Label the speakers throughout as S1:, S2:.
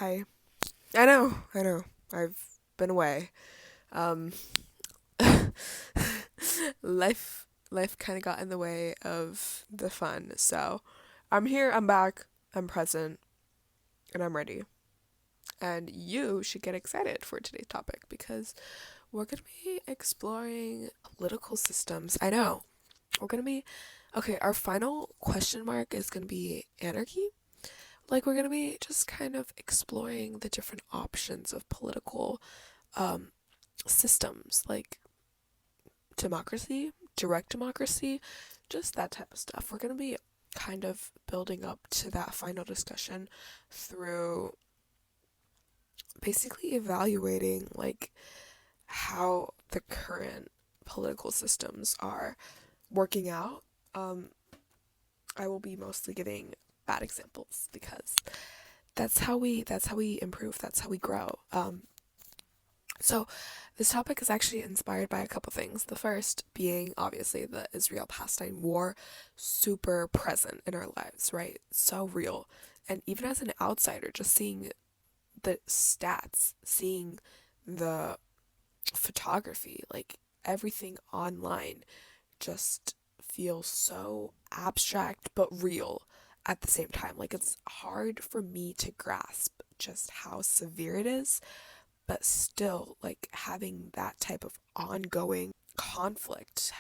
S1: Hi. I know. I've been away. Um, life kind of got in the way of the fun. So I'm here, I'm back, I'm present, and I'm ready. And you should get excited for today's topic because we're going to be exploring political systems. I know. We're going to be, okay, our final question mark is going to be anarchy. Like, we're going to be just kind of exploring the different options of political um, systems, like democracy, direct democracy, just that type of stuff. We're going to be kind of building up to that final discussion through basically evaluating like how the current political systems are working out. Um, I will be mostly giving bad examples because that's how we improve, that's how we grow. So, this topic is actually inspired by a couple things. The first being obviously the Israel Palestine war, super present in our lives, right? So real. And even as an outsider, just seeing the stats, seeing the photography, like everything online just feels so abstract but real at the same time. Like it's hard for me to grasp just how severe it is, but still like having that type of ongoing conflict,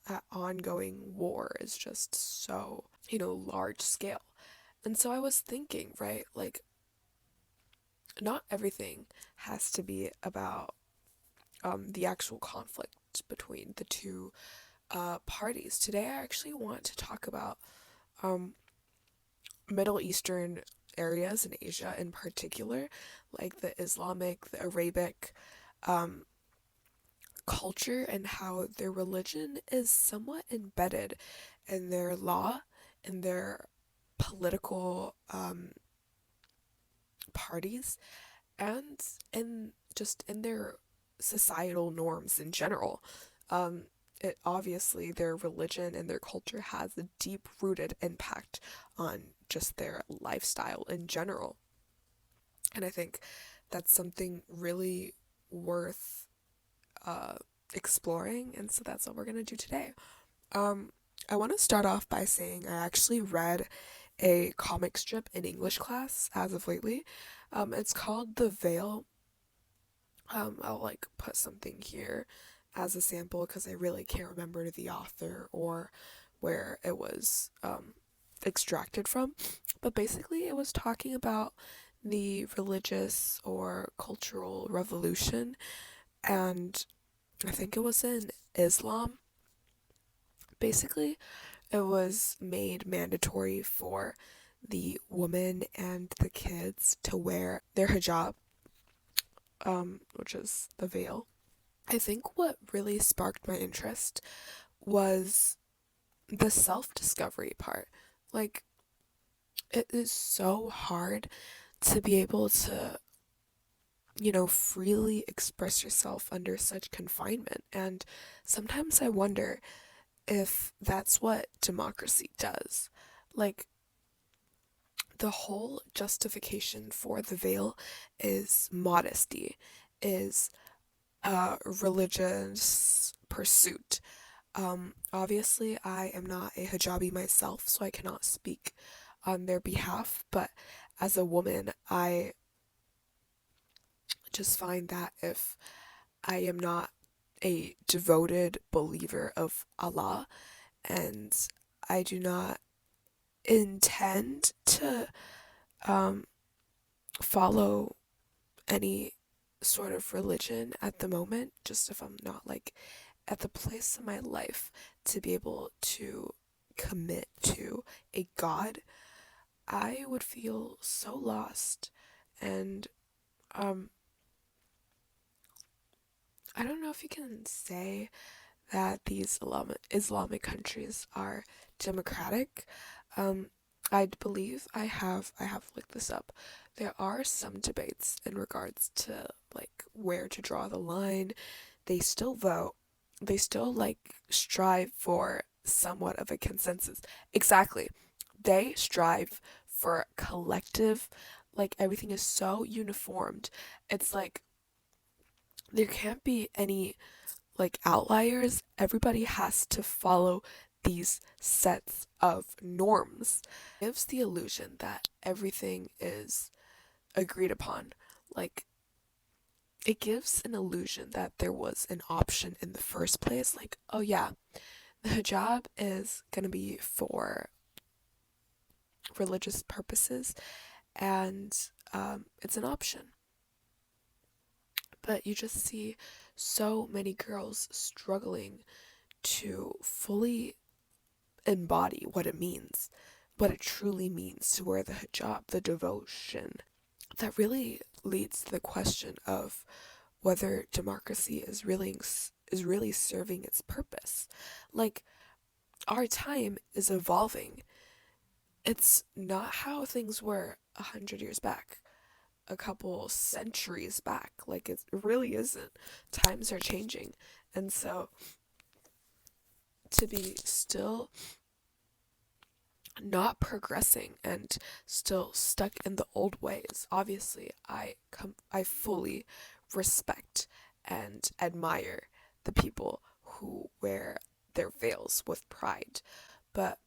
S1: that ongoing war is just so, large scale. And so I was thinking, right, like not everything has to be about the actual conflict between the two parties. Today I actually want to talk about um, Middle Eastern areas in Asia in particular, like the Islamic, the Arabic um, culture, and how their religion is somewhat embedded in their law, in their political parties, and in just in their societal norms in general. It obviously their religion and their culture has a deep rooted impact on just their lifestyle in general. And I think that's something really worth uh, exploring. And so that's what we're going to do today. Um, I want to start off by saying I actually read a comic strip in English class as of lately. It's called The Veil. I'll like put something here as a sample because I really can't remember the author or where it was extracted from. But basically, it was talking about the religious or cultural revolution, and I think it was in Islam. Basically, it was made mandatory for the women and the kids to wear their hijab, which is the veil. I think what really sparked my interest was the self discovery part. Like, it is so hard to be able to, freely express yourself under such confinement. And sometimes I wonder if that's what democracy does. Like, the whole justification for the veil is modesty, is a religious pursuit. Obviously, I am not a hijabi myself, so I cannot speak on their behalf, but as a woman, I just find that if I am not a devoted believer of Allah and I do not intend to um, follow any sort of religion at the moment, just if I'm not like at the place in my life to be able to commit to a God, I would feel so lost. And um, I don't know if you can say that these Islamic countries are democratic. Um, I believe I have looked this up. There are some debates in regards to like where to draw the line. They still vote. They still like strive for somewhat of a consensus. Exactly. They strive for collective like everything is so uniformed. It's like there can't be any like outliers. Everybody has to follow these sets of norms. It gives the illusion that everything is agreed upon. Like it gives an illusion that there was an option in the first place. Like, oh yeah, the hijab is gonna be for religious purposes, and it's an option. But you just see so many girls struggling to fully embody what it means, what it truly means to wear the hijab, the devotion. That really leads to the question of whether democracy is really serving its purpose. Like our time is evolving. It's not how things were 100 years back, a couple centuries back. Like it really isn't. Times are changing, and so to be still not progressing and still stuck in the old ways. Obviously, I fully respect and admire the people who wear their veils with pride. But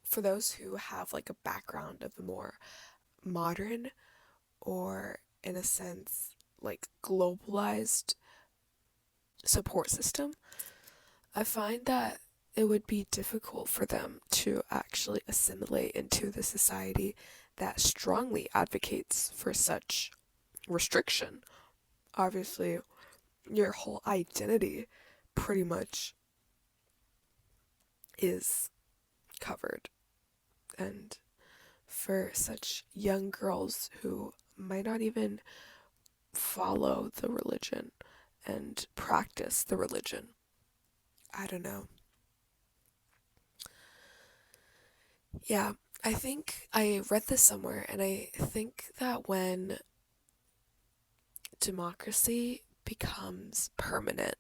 S1: for those who have like a background of a more modern or in a sense like globalized support system, I find that it would be difficult for them to actually assimilate into the society that strongly advocates for such restriction. Obviously, your whole identity pretty much is covered. And for such young girls who might not even follow the religion and practice the religion, I don't know. Yeah, I think I read this somewhere, and I think that when democracy becomes permanent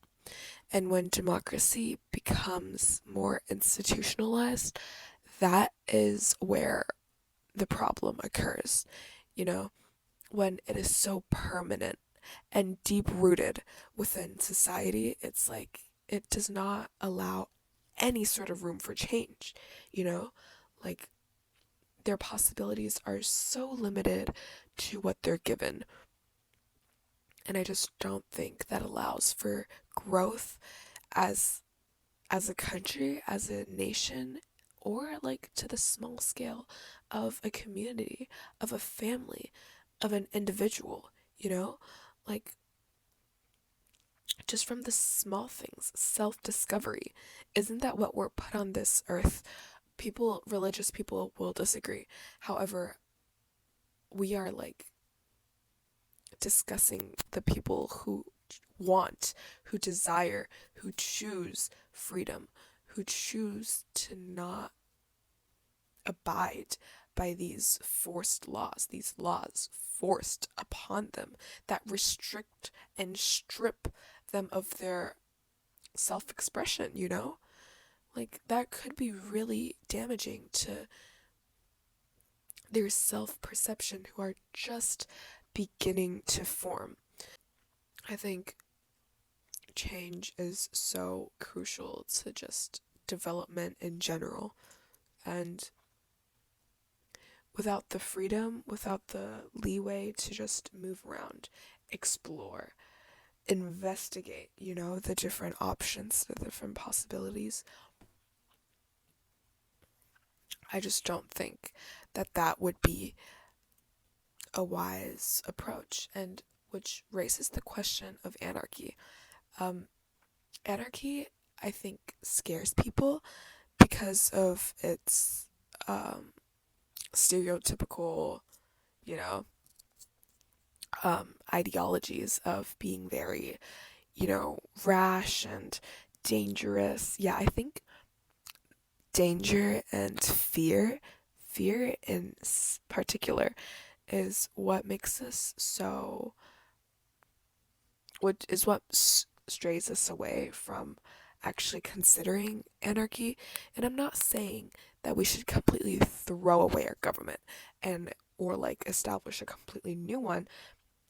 S1: and when democracy becomes more institutionalized, that is where the problem occurs. You know, when it is so permanent and deep rooted within society, it's like it does not allow any sort of room for change, you know? Like their possibilities are so limited to what they're given. And I just don't think that allows for growth as a country, as a nation, or like to the small scale of a community, of a family, of an individual, you know? Like just from the small things, self-discovery. Isn't that what we're put on this earth? Religious people will disagree. However, we are like discussing the people who want, who desire, who choose freedom, who choose to not abide by these laws forced upon them that restrict and strip them of their self expression, you know? Like, that could be really damaging to their self perception who are just beginning to form. I think change is so crucial to just development in general. And without the freedom, without the leeway to just move around, explore, investigate, the different options, the different possibilities, I just don't think that that would be a wise approach. And which raises the question of anarchy. Um, Anarchy, I think, scares people because of its stereotypical, you know, ideologies of being very, rash and dangerous. Yeah, I think danger and fear in particular, is what makes us so, what is what strays us away from actually considering anarchy. And I'm not saying that we should completely throw away our government and or like establish a completely new one,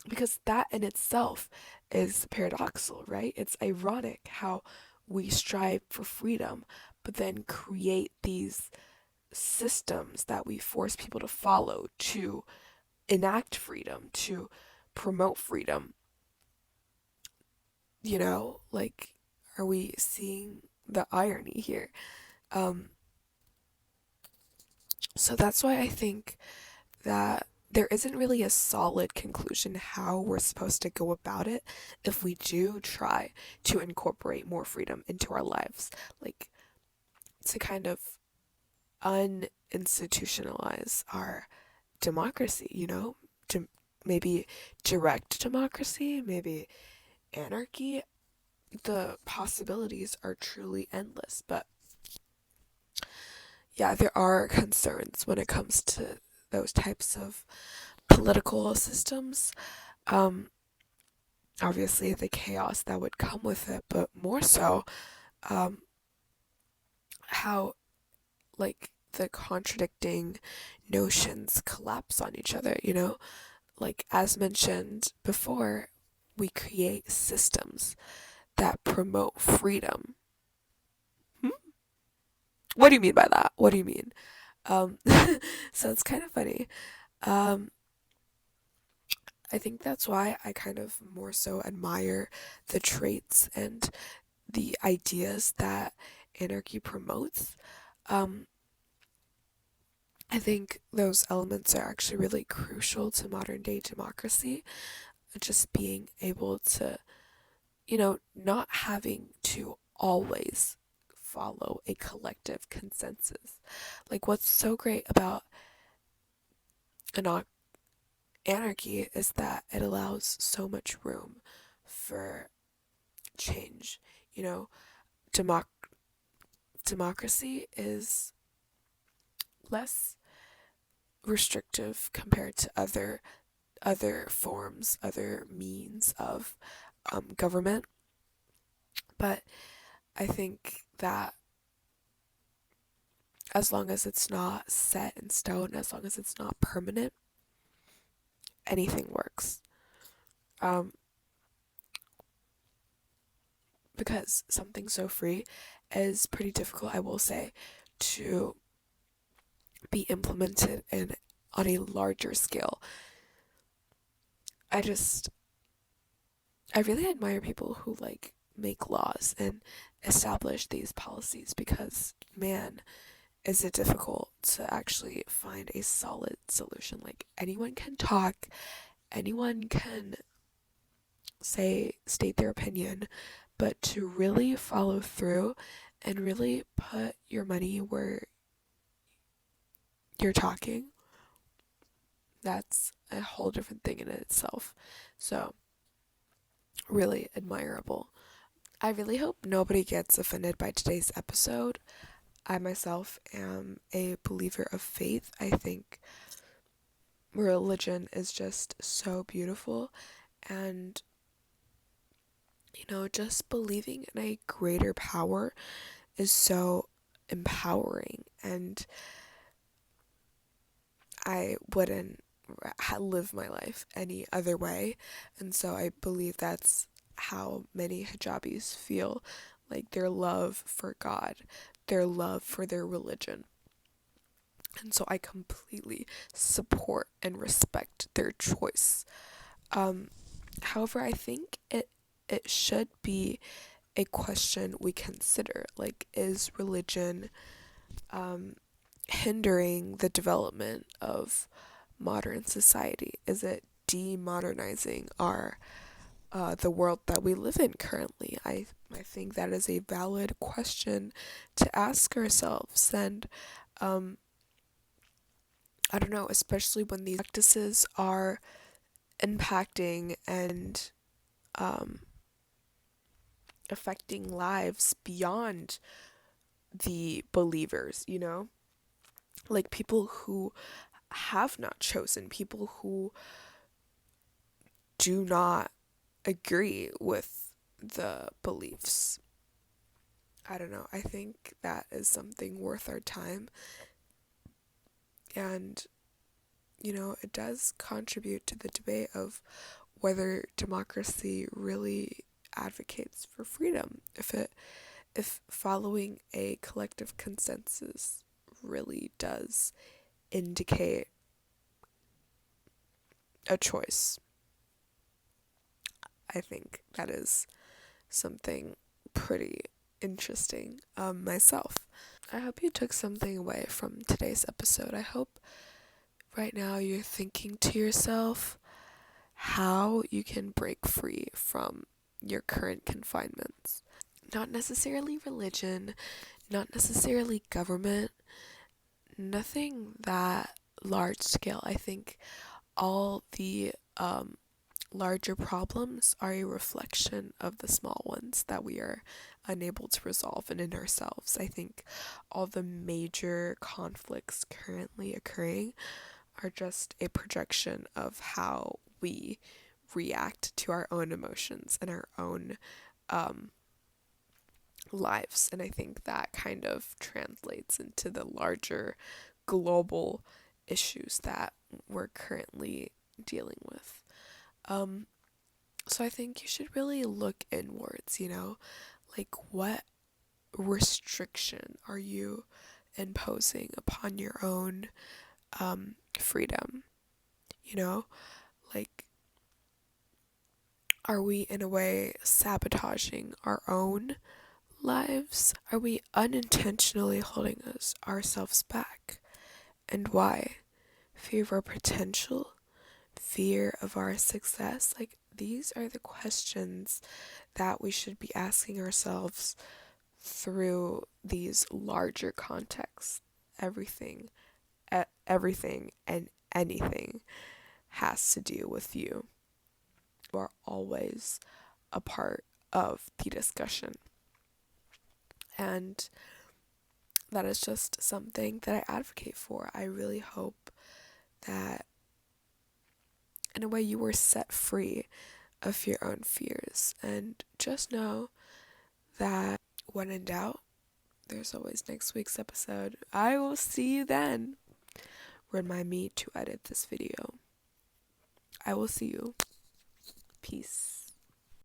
S1: because that in itself is paradoxical, right? It's ironic how we strive for freedom, but then create these systems that we force people to follow to enact freedom, to promote freedom. Like, are we seeing the irony here? Um, so that's why I think that there isn't really a solid conclusion how we're supposed to go about it if we do try to incorporate more freedom into our lives. Like, to kind of uninstitutionalize our democracy, to maybe direct democracy, maybe anarchy. The possibilities are truly endless. But yeah, there are concerns when it comes to those types of political systems. Um, Obviously, the chaos that would come with it, but more so, um, how, like, the contradicting notions collapse on each other. Like, as mentioned before, we create systems that promote freedom. Hmm? What do you mean by that? What do you mean? Um, so it's kind of funny. Um, I think that's why I kind of more so admire the traits and the ideas that anarchy promotes. Um, I think those elements are actually really crucial to modern day democracy. Just being able to, not having to always follow a collective consensus. Like, what's so great about anarchy is that it allows so much room for change. You know, democ- democracy is less restrictive compared to other forms, other means of government. But I think that as long as it's not set in stone, as long as it's not permanent, anything works. Um, because something so free is pretty difficult, I will say, to be implemented on a larger scale. I just I really admire people who like make laws and establish these policies, because man, is it difficult to actually find a solid solution. Like, anyone can talk, anyone can state their opinion, but to really follow through and really put your money where you're talking, that's a whole different thing in itself. So, really admirable. I really hope nobody gets offended by today's episode. I myself am a believer of faith. I think religion is just so beautiful, and just believing in a greater power is so empowering, and I wouldn't live my life any other way. And so I believe that's how many hijabis feel, like their love for God, their love for their religion. And so I completely support and respect their choice. However, I think it should be a question we consider. Like, is religion hindering the development of modern society? Is it demodernizing the world that we live in currently? I think that is a valid question to ask ourselves, and I don't know, especially when these practices are impacting and um, affecting lives beyond the believers. Like, people who have not chosen, people who do not agree with the beliefs. I don't know. I think that is something worth our time. And it does contribute to the debate of whether democracy really advocates for freedom. If following a collective consensus really does indicate a choice. I think that is something pretty interesting myself. I hope you took something away from today's episode. I hope right now you're thinking to yourself how you can break free from your current confinements. Not necessarily religion, not necessarily government, nothing that large scale. I think all the larger problems are a reflection of the small ones that we are unable to resolve and in ourselves. I think all the major conflicts currently occurring are just a projection of how we react to our own emotions and our own lives. And I think that kind of translates into the larger global issues that we're currently dealing with. So I think you should really look inwards, like what restriction are you imposing upon your own freedom? Like, are we in a way sabotaging our own lives? Are we unintentionally holding ourselves back? And why? Fear of our potential? Fear of our success? Like, these are the questions that we should be asking ourselves through these larger contexts. Everything, everything and anything has to do with you. You are always a part of the discussion. And that is just something that I advocate for. I really hope that in a way you were set free of your own fears. And just know that when in doubt, there's always next week's episode. I will see you then. Remind me to edit this video. I will see you. Peace.